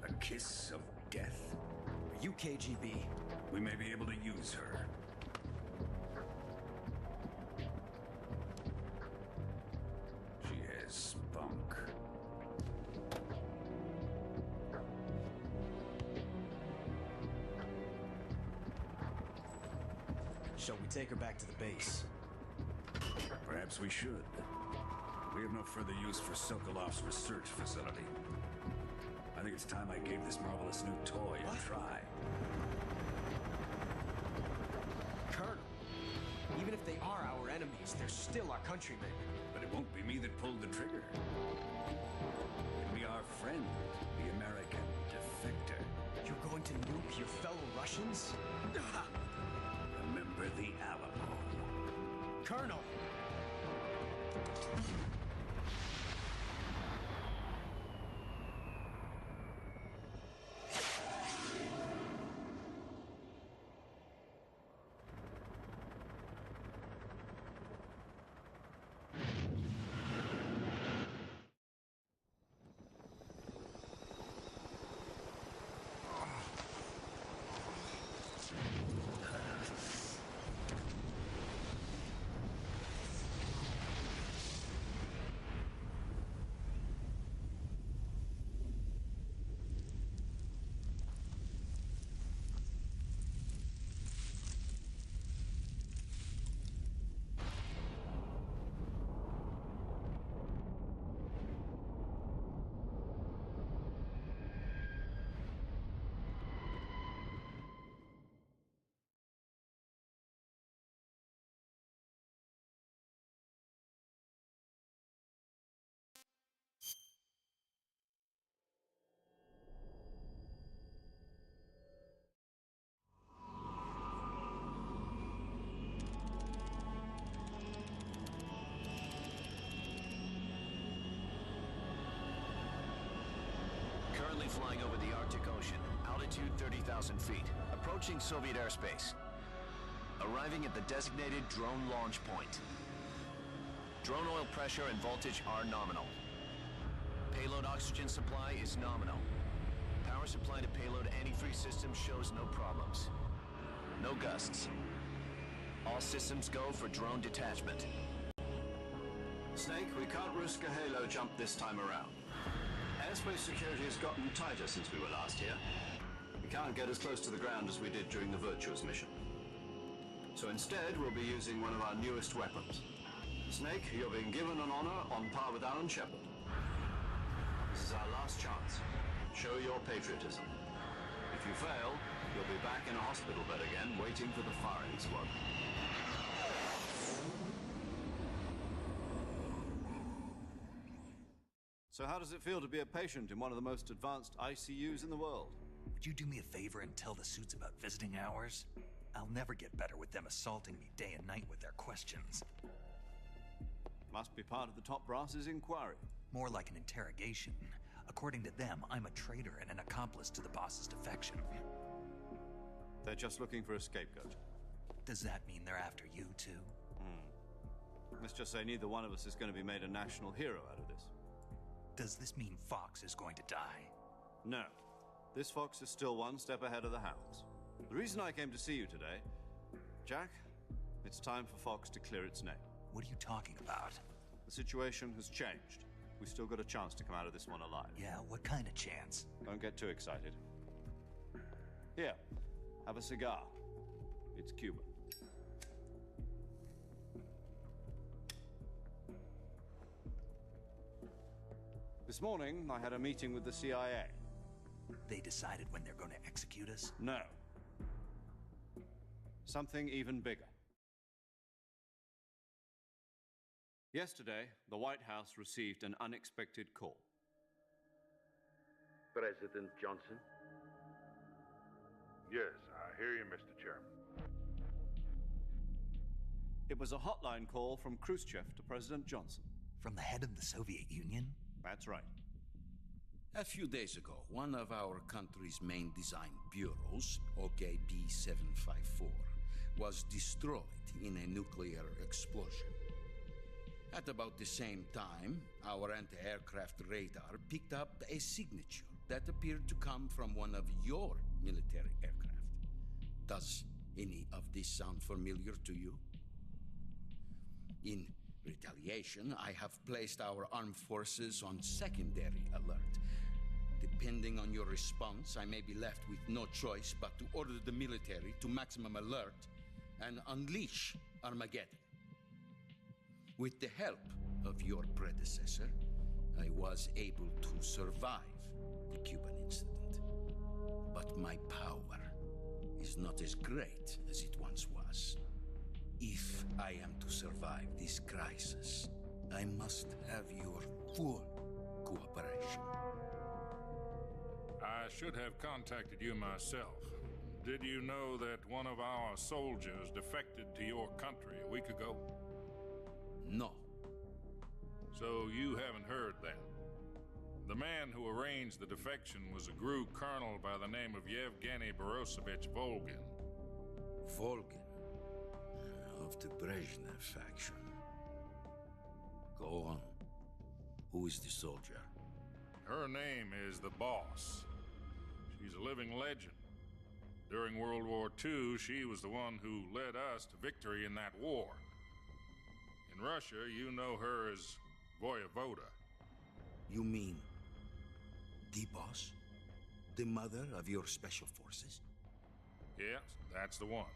A kiss of death. Are you KGB? We may be able to use her. She has spunk. Shall we take her back to the base? Perhaps we should. We have no further use for Sokolov's research facility. I think it's time I gave this marvelous new toy a try. Colonel, even if they are our enemies, they're still our countrymen. But it won't be me that pulled the trigger. It'll be our friend, the American defector. You're going to nuke your fellow Russians? Remember the Alamo. Colonel! Currently flying over the Arctic Ocean. Altitude 30,000 feet. Approaching Soviet airspace. Arriving at the designated drone launch point. Drone oil pressure and voltage are nominal. Payload oxygen supply is nominal. Power supply to payload antifreeze system shows no problems. No gusts. All systems go for drone detachment. Snake, we can't risk a halo jump this time around. Airspace security has gotten tighter since we were last here. We can't get as close to the ground as we did during the Virtuous mission. So instead, we'll be using one of our newest weapons. Snake, you're being given an honor on par with Alan Shepard. This is our last chance. Show your patriotism. If you fail, you'll be back in a hospital bed again, waiting for the firing squad. So how does it feel to be a patient in one of the most advanced ICUs in the world? Would you do me a favor and tell the suits about visiting hours? I'll never get better with them assaulting me day and night with their questions. Must be part of the top brass's inquiry. More like an interrogation. According to them, I'm a traitor and an accomplice to the boss's defection. They're just looking for a scapegoat. Does that mean they're after you, too? Let's just say neither one of us is going to be made a national hero out of this. Does this mean Fox is going to die? No. This fox is still one step ahead of the hounds. The reason I came to see you today, Jack, it's time for Fox to clear its name. What are you talking about? The situation has changed. We've still got a chance to come out of this one alive. Yeah, what kind of chance? Don't get too excited. Here, have a cigar. It's Cuban. This morning, I had a meeting with the CIA. They decided when they're going to execute us? No. Something even bigger. Yesterday, the White House received an unexpected call. President Johnson? Yes, I hear you, Mr. Chairman. It was a hotline call from Khrushchev to President Johnson. From the head of the Soviet Union? That's right. A few days ago, one of our country's main design bureaus, OKB 754, was destroyed in a nuclear explosion. At about the same time, our anti-aircraft radar picked up a signature that appeared to come from one of your military aircraft. Does any of this sound familiar to you? In retaliation, I have placed our armed forces on secondary alert. Depending on your response, I may be left with no choice but to order the military to maximum alert and unleash Armageddon. With the help of your predecessor, I was able to survive the Cuban incident. But my power is not as great as it once was. If I am to survive this crisis, I must have your full cooperation. I should have contacted you myself. Did you know that one of our soldiers defected to your country a week ago? No. So you haven't heard then. The man who arranged the defection was a GRU colonel by the name of Yevgeny Borisovich Volgin. Volgin? Of the Brezhnev faction. Go on. Who is the soldier? Her name is the Boss. She's a living legend. During World War II, she was the one who led us to victory in that war. In Russia, you know her as Voyevoda. You mean the Boss? The mother of your special forces? Yes, that's the one.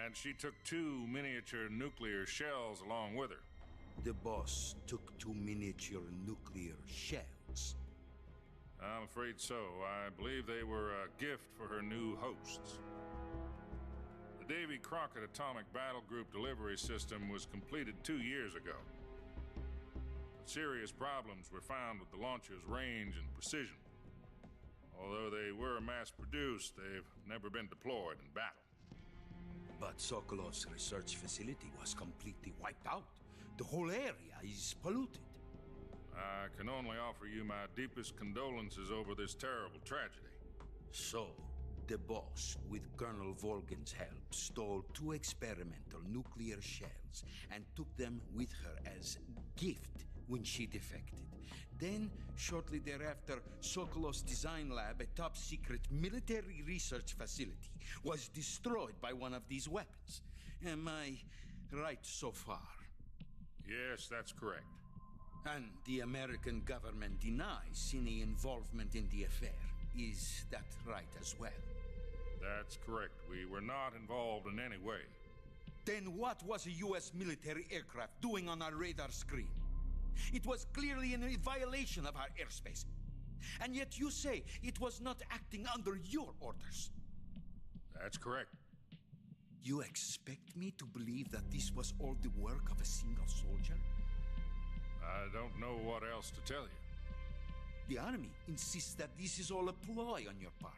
And she took 2 miniature nuclear shells along with her. The Boss took 2 miniature nuclear shells? I'm afraid so. I believe they were a gift for her new hosts. The Davy Crockett Atomic Battle Group delivery system was completed 2 years ago. But serious problems were found with the launcher's range and precision. Although they were mass-produced, they've never been deployed in battle. But Sokolov's research facility was completely wiped out. The whole area is polluted. I can only offer you my deepest condolences over this terrible tragedy. So, the boss, with Colonel Volgin's help, stole 2 experimental nuclear shells and took them with her as gift when she defected. Then, shortly thereafter, Sokolov's design lab, a top-secret military research facility, was destroyed by one of these weapons. Am I right so far? Yes, that's correct. And the American government denies any involvement in the affair. Is that right as well? That's correct. We were not involved in any way. Then what was a U.S. military aircraft doing on our radar screen? It was clearly in a violation of our airspace. And yet you say it was not acting under your orders. That's correct. You expect me to believe that this was all the work of a single soldier? I don't know what else to tell you. The Army insists that this is all a ploy on your part.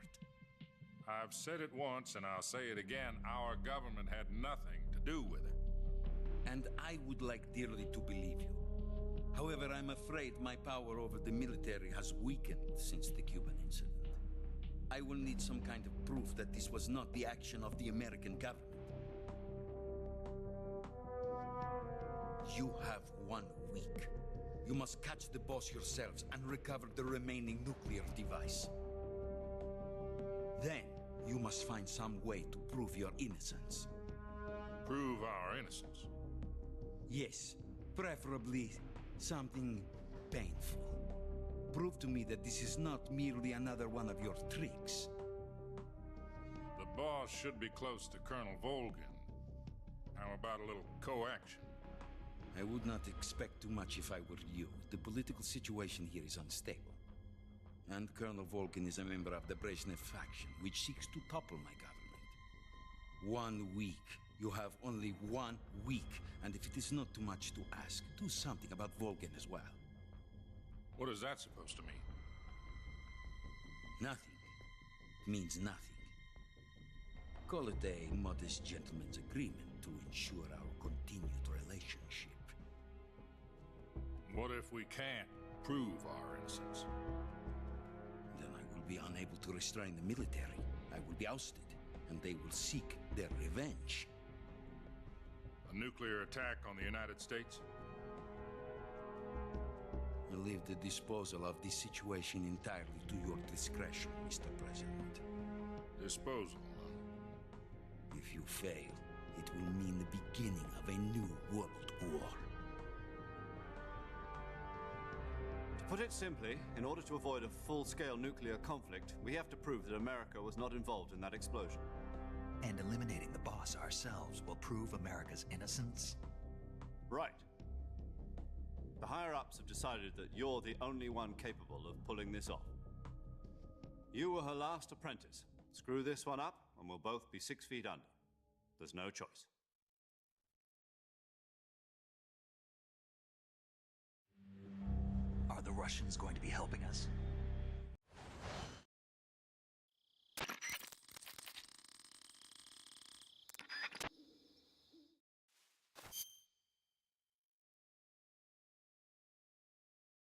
I've said it once and I'll say it again. Our government had nothing to do with it. And I would like dearly to believe you. However, I'm afraid my power over the military has weakened since the Cuban incident. I will need some kind of proof that this was not the action of the American government. You have 1 week. You must catch the boss yourselves and recover the remaining nuclear device. Then, you must find some way to prove your innocence. Prove our innocence? Yes, preferably something painful. Prove to me that this is not merely another one of your tricks. The boss should be close to Colonel Volgin. How about a little co-action? I would not expect too much if I were you. The political situation here is unstable. And Colonel Volgin is a member of the Brezhnev faction, which seeks to topple my government. 1 week. You have only 1 week. And if it is not too much to ask, do something about Volgin as well. What is that supposed to mean? Nothing. It means nothing. Call it a modest gentleman's agreement to ensure our continued relationship. What if we can't prove our innocence? Then I will be unable to restrain the military. I will be ousted, and they will seek their revenge. A nuclear attack on the United States? I leave the disposal of this situation entirely to your discretion, Mr. President. Disposal, If you fail, it will mean the beginning of a new world war. To put it simply, in order to avoid a full-scale nuclear conflict, we have to prove that America was not involved in that explosion. And eliminating the boss ourselves will prove America's innocence? Right. The higher-ups have decided that you're the only one capable of pulling this off. You were her last apprentice. Screw this one up, and we'll both be 6 feet under. There's no choice. Are the Russians going to be helping us?